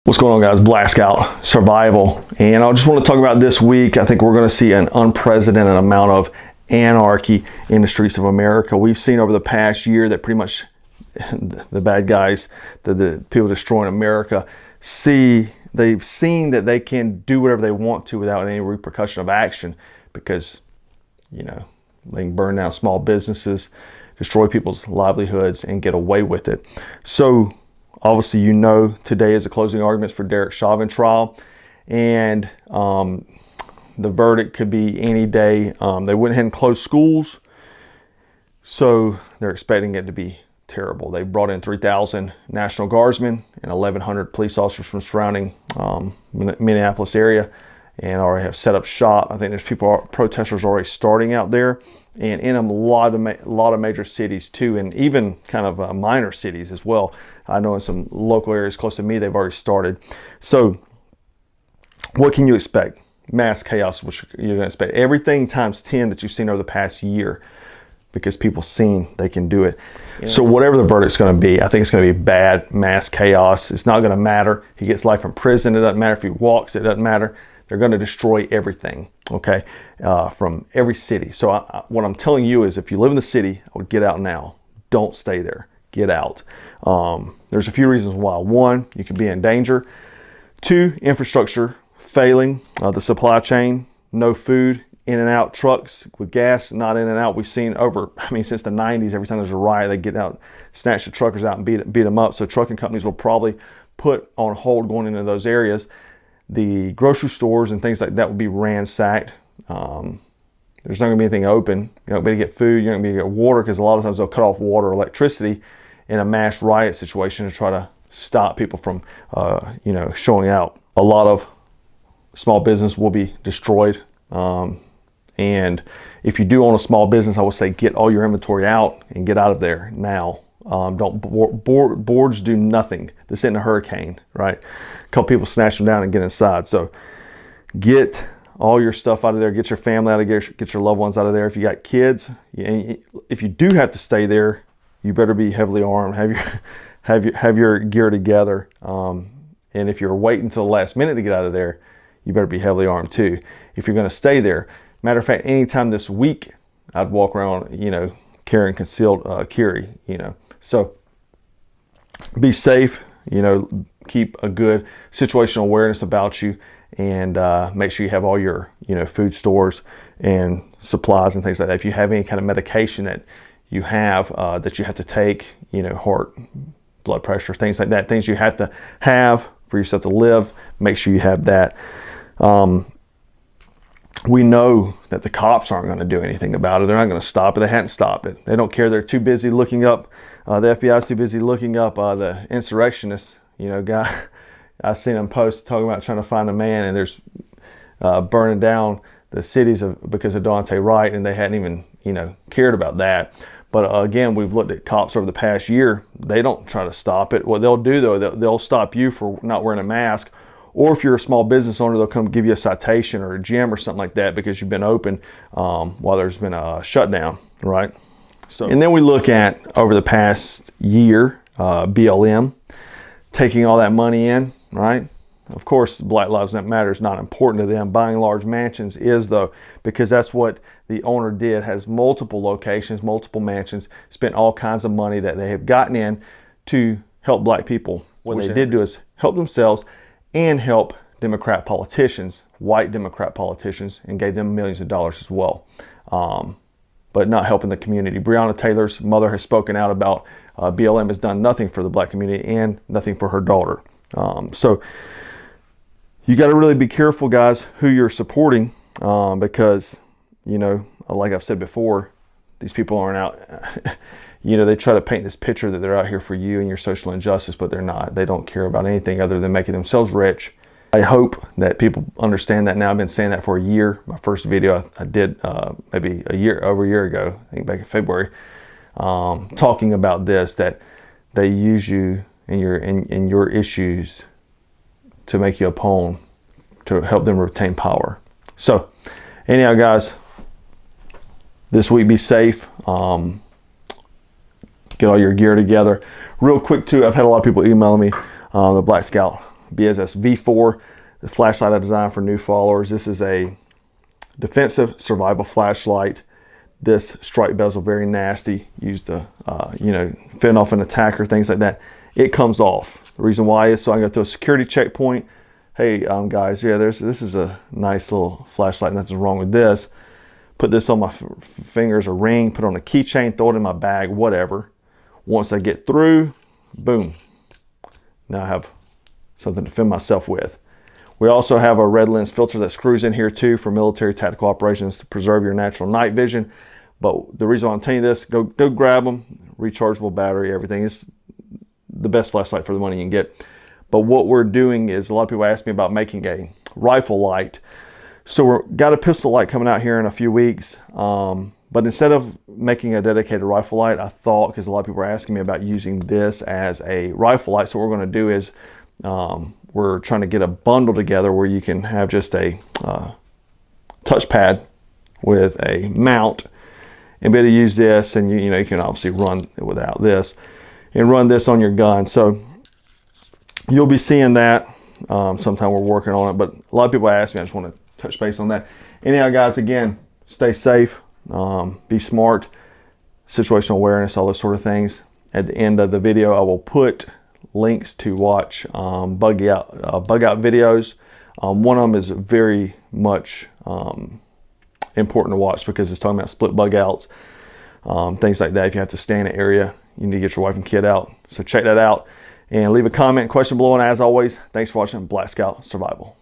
What's going on, guys? Black Scout Survival, and I just want to talk about this week. I think we're going to see an unprecedented amount of anarchy in the streets of America. We've seen over the past year that pretty much the bad guys, the people destroying America, they've seen that they can do whatever they want to without any repercussion of action, because they can burn down small businesses, destroy people's livelihoods, and get away with it. So obviously, today is the closing arguments for Derek Chauvin trial, and the verdict could be any day. They went ahead and closed schools, so they're expecting it to be terrible. They brought in 3,000 National Guardsmen and 1,100 police officers from surrounding Minneapolis area, and already have set up shop. I think there's protesters already starting out there, and in a lot of major cities too, and even kind of minor cities as well. I know in some local areas close to me, they've already started. So what can you expect? Mass chaos, which you're going to expect. Everything times 10 that you've seen over the past year, because people seen they can do it. So whatever the verdict's going to be, I think it's going to be bad mass chaos. It's not going to matter. He gets life in prison. It doesn't matter if he walks. It doesn't matter. They're going to destroy everything, okay, from every city. So what I'm telling you is, if you live in the city, I would get out now. Don't stay there. Get out. There's a few reasons why. One, you could be in danger. Two, infrastructure failing, the supply chain, no food, in and out trucks with gas, not in and out. We've seen since the 90s, every time there's a riot, they get out, snatch the truckers out and beat them up. So trucking companies will probably put on hold going into those areas. The grocery stores and things like that will be ransacked. There's not going to be anything open. You're not going to get food. You're not going to get water, because a lot of times they'll cut off water or electricity in a mass riot situation to try to stop people from, showing out. A lot of small business will be destroyed. And if you do own a small business, I would say get all your inventory out and get out of there now. Boards do nothing. This isn't a hurricane, right? A couple people snatch them down and get inside. So get all your stuff out of there. Get your family out of there. Get your loved ones out of there. If you got kids, if you do have to stay there, you better be heavily armed. Have your gear together. And if you're waiting until the last minute to get out of there, you better be heavily armed too. If you're going to stay there, matter of fact, anytime this week, I'd walk around, carrying concealed carry. So be safe. Keep a good situational awareness about you, and make sure you have all your food stores and supplies and things like that. If you have any kind of medication that you have that you have to take, heart, blood pressure, things like that, things you have to have for yourself to live, make sure you have that. We know that the cops aren't going to do anything about it. They're not going to stop it. They hadn't stopped it. They don't care. They're too busy looking up. The FBI's too busy looking up the insurrectionists. Guy, I've seen them post talking about trying to find a man, and there's burning down the cities because of Daunte Wright, and they hadn't even cared about that. But again, we've looked at cops over the past year. They don't try to stop it. What they'll do, though, they'll stop you for not wearing a mask. Or if you're a small business owner, they'll come give you a citation or a gym or something like that because you've been open while there's been a shutdown, right? So, and then we look at, over the past year, BLM taking all that money in, right? Of course, Black Lives Matter is not important to them. Buying large mansions is, though, because that's what the owner did. Has multiple locations, multiple mansions, spent all kinds of money that they have gotten in to help black people. What they did do is help themselves and help Democrat politicians, white Democrat politicians, and gave them millions of dollars as well. But not helping the community. Breonna Taylor's mother has spoken out about BLM has done nothing for the black community and nothing for her daughter. So you got to really be careful, guys, who you're supporting, because, like I've said before, these people aren't out. They try to paint this picture that they're out here for you and your social injustice, but they're not. They don't care about anything other than making themselves rich. I hope that people understand that now. I've been saying that for a year. My first video I did maybe over a year ago, I think back in February, talking about this, that they use you and your issues to make you a pawn, to help them retain power. So anyhow, guys, this week be safe. Get all your gear together. Real quick too, I've had a lot of people emailing me, the Black Scout BSS V4, the flashlight I designed for new followers. This is a defensive survival flashlight. This strike bezel, very nasty, used to fend off an attacker, things like that. It comes off. The reason why is so I can go through a security checkpoint. Hey guys, yeah, this is a nice little flashlight, nothing's wrong with this. Put this on my fingers, a ring, put on a keychain, throw it in my bag, whatever. Once I get through, boom, now I have something to defend myself with. We also have a red lens filter that screws in here too for military tactical operations to preserve your natural night vision. But the reason why I'm telling you this, go grab them, rechargeable battery, everything. Is the best flashlight for the money you can get. But what we're doing is, a lot of people ask me about making a rifle light. So we've got a pistol light coming out here in a few weeks. But instead of making a dedicated rifle light, I thought, because a lot of people are asking me about using this as a rifle light, so what we're going to do is we're trying to get a bundle together where you can have just a touchpad with a mount and be able to use this, and you can obviously run without this and run this on your gun. So you'll be seeing that sometime. We're working on it, but a lot of people ask me. I just want to touch base on that. Anyhow, guys, again, stay safe, be smart, situational awareness, all those sort of things. At the end of the video, I will put links to watch bug out videos. One of them is very much important to watch because it's talking about split bug outs, things like that. If you have to stay in an area, you need to get your wife and kid out. So check that out and leave a comment, question below. And as always, thanks for watching Black Scout Survival.